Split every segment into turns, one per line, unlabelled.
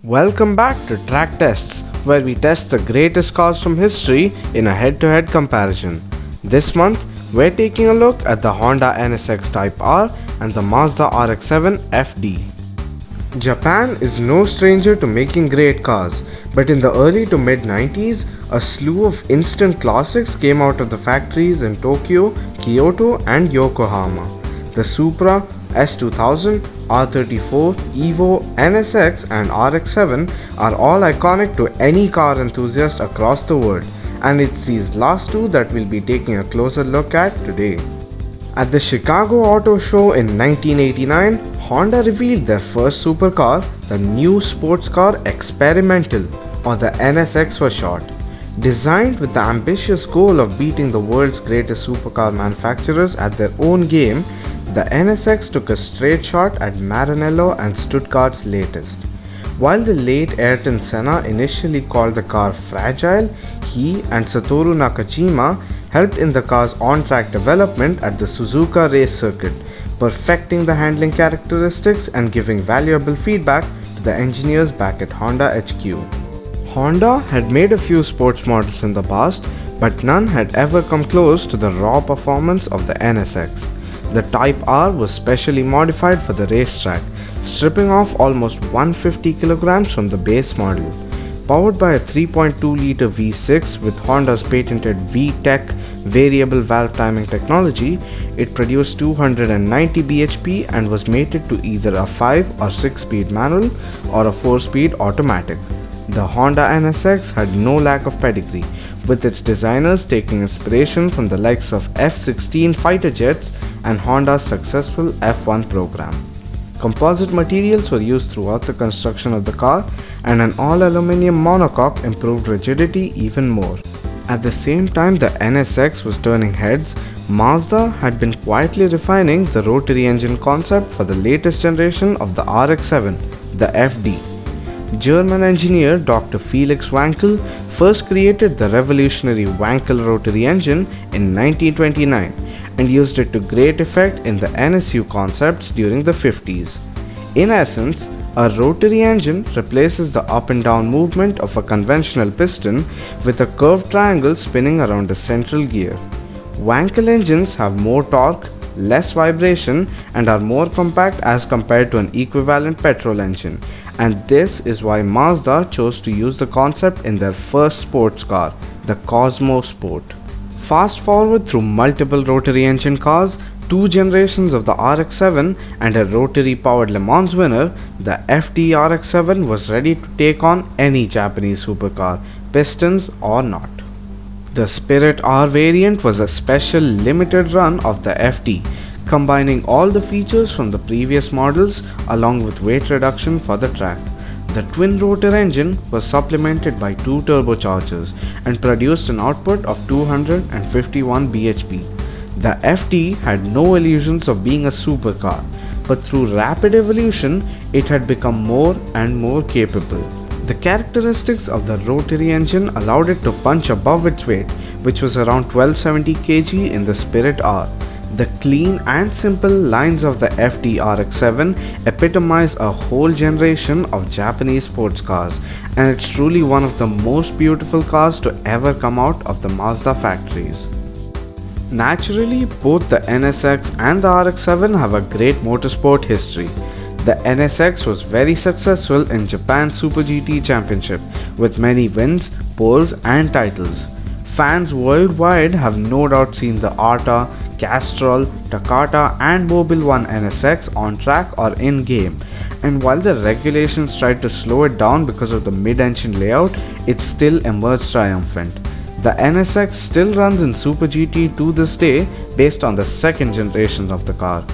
Welcome back to Track Tests, where we test the greatest cars from history in a head-to-head comparison. This month, we're taking a look at the Honda NSX Type R and the Mazda RX-7 FD. Japan is no stranger to making great cars, but in the early to mid-90s, a slew of instant classics came out of the factories in Tokyo, Kyoto and Yokohama. The Supra, S2000, R34, Evo, NSX and RX-7 are all iconic to any car enthusiast across the world, and it's these last two that we'll be taking a closer look at today. At the Chicago Auto Show in 1989, Honda revealed their first supercar, the new Sportscar Experimental, or the NSX for short. Designed with the ambitious goal of beating the world's greatest supercar manufacturers at their own game, the NSX took a straight shot at Maranello and Stuttgart's latest. While the late Ayrton Senna initially called the car fragile, he and Satoru Nakajima helped in the car's on-track development at the Suzuka race circuit, perfecting the handling characteristics and giving valuable feedback to the engineers back at Honda HQ. Honda had made a few sports models in the past, but none had ever come close to the raw performance of the NSX. The Type R was specially modified for the racetrack, stripping off almost 150 kilograms from the base model. Powered by a 3.2-liter V6 with Honda's patented V-Tech variable valve timing technology, it produced 290 bhp and was mated to either a 5 or 6-speed manual or a 4-speed automatic. The Honda NSX had no lack of pedigree, with its designers taking inspiration from the likes of F-16 fighter jets and Honda's successful F1 program. Composite materials were used throughout the construction of the car, and an all-aluminum monocoque improved rigidity even more. At the same time the NSX was turning heads, Mazda had been quietly refining the rotary engine concept for the latest generation of the RX-7, the FD. German engineer Dr. Felix Wankel first created the revolutionary Wankel rotary engine in 1929 and used it to great effect in the NSU concepts during the 50s. In essence, a rotary engine replaces the up and down movement of a conventional piston with a curved triangle spinning around a central gear. Wankel engines have more torque, less vibration, and are more compact as compared to an equivalent petrol engine, and this is why Mazda chose to use the concept in their first sports car, the Cosmo Sport. Fast forward through multiple rotary engine cars, 2 generations of the RX-7 and a rotary powered Le Mans winner, the FD RX-7 was ready to take on any Japanese supercar, pistons or not. The Spirit R variant was a special limited run of the FD, combining all the features from the previous models along with weight reduction for the track. The twin rotor engine was supplemented by 2 turbochargers and produced an output of 251 bhp. The FD had no illusions of being a supercar, but through rapid evolution, it had become more and more capable. The characteristics of the rotary engine allowed it to punch above its weight, which was around 1270 kg in the Spirit R. The clean and simple lines of the FD RX-7 epitomize a whole generation of Japanese sports cars, and it's truly one of the most beautiful cars to ever come out of the Mazda factories. Naturally, both the NSX and the RX-7 have a great motorsport history. The NSX was very successful in Japan's Super GT Championship, with many wins, poles and titles. Fans worldwide have no doubt seen the Arta, Castrol, Takata and Mobil 1 NSX on track or in-game, and while the regulations tried to slow it down because of the mid-engine layout, it still emerged triumphant. The NSX still runs in Super GT to this day based on the second generation of the car.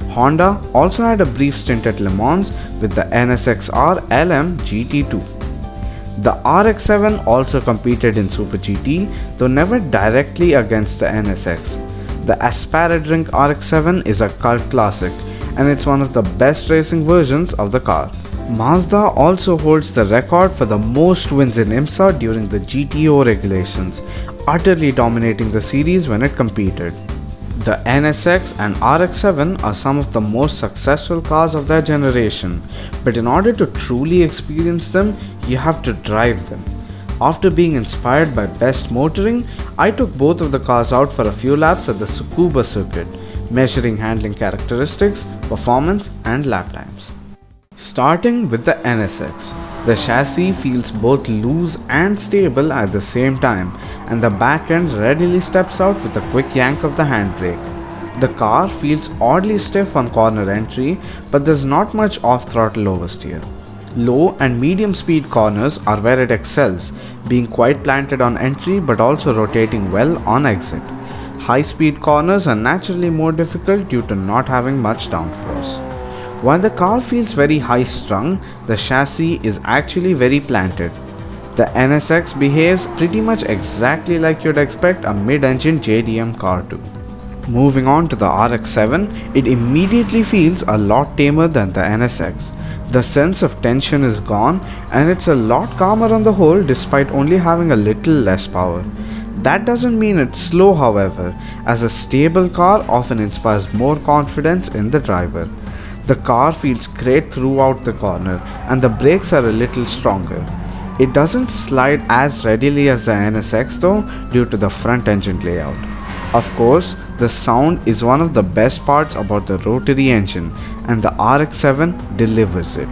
Honda also had a brief stint at Le Mans with the NSX-R LM GT2. The RX-7 also competed in Super GT, though never directly against the NSX. The Asparadraink RX-7 is a cult classic, and it's one of the best racing versions of the car. Mazda also holds the record for the most wins in IMSA during the GTO regulations, utterly dominating the series when it competed. The NSX and RX-7 are some of the most successful cars of their generation, but in order to truly experience them, you have to drive them. After being inspired by best motoring, I took both of the cars out for a few laps at the Tsukuba circuit, measuring handling characteristics, performance, and lap times. Starting with the NSX, the chassis feels both loose and stable at the same time, and the back end readily steps out with a quick yank of the handbrake. The car feels oddly stiff on corner entry, but there's not much off-throttle oversteer. Low and medium speed corners are where it excels, being quite planted on entry but also rotating well on exit. High speed corners are naturally more difficult due to not having much downforce. While the car feels very high strung, the chassis is actually very planted. The NSX behaves pretty much exactly like you'd expect a mid-engine JDM car to. Moving on to the RX-7, it immediately feels a lot tamer than the NSX. The sense of tension is gone and it's a lot calmer on the whole despite only having a little less power. That doesn't mean it's slow, however, as a stable car often inspires more confidence in the driver. The car feels great throughout the corner and the brakes are a little stronger. It doesn't slide as readily as the NSX though due to the front engine layout. Of course, the sound is one of the best parts about the Rotary engine and the RX-7 delivers it.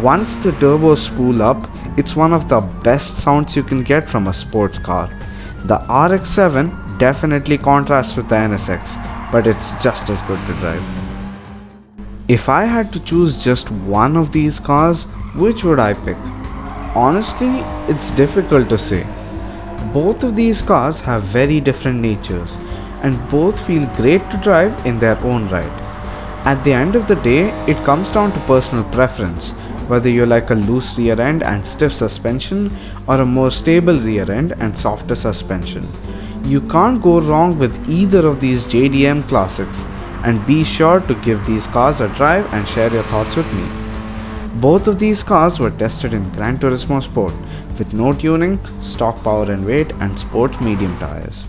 Once the turbos spool up, it's one of the best sounds you can get from a sports car. The RX-7 definitely contrasts with the NSX, but it's just as good to drive. If I had to choose just one of these cars, which would I pick? Honestly, it's difficult to say. Both of these cars have very different natures, and both feel great to drive in their own right. At the end of the day, it comes down to personal preference, whether you like a loose rear end and stiff suspension or a more stable rear end and softer suspension. You can't go wrong with either of these JDM classics, and be sure to give these cars a drive and share your thoughts with me. Both of these cars were tested in Gran Turismo Sport with no tuning, stock power and weight, and sports medium tires.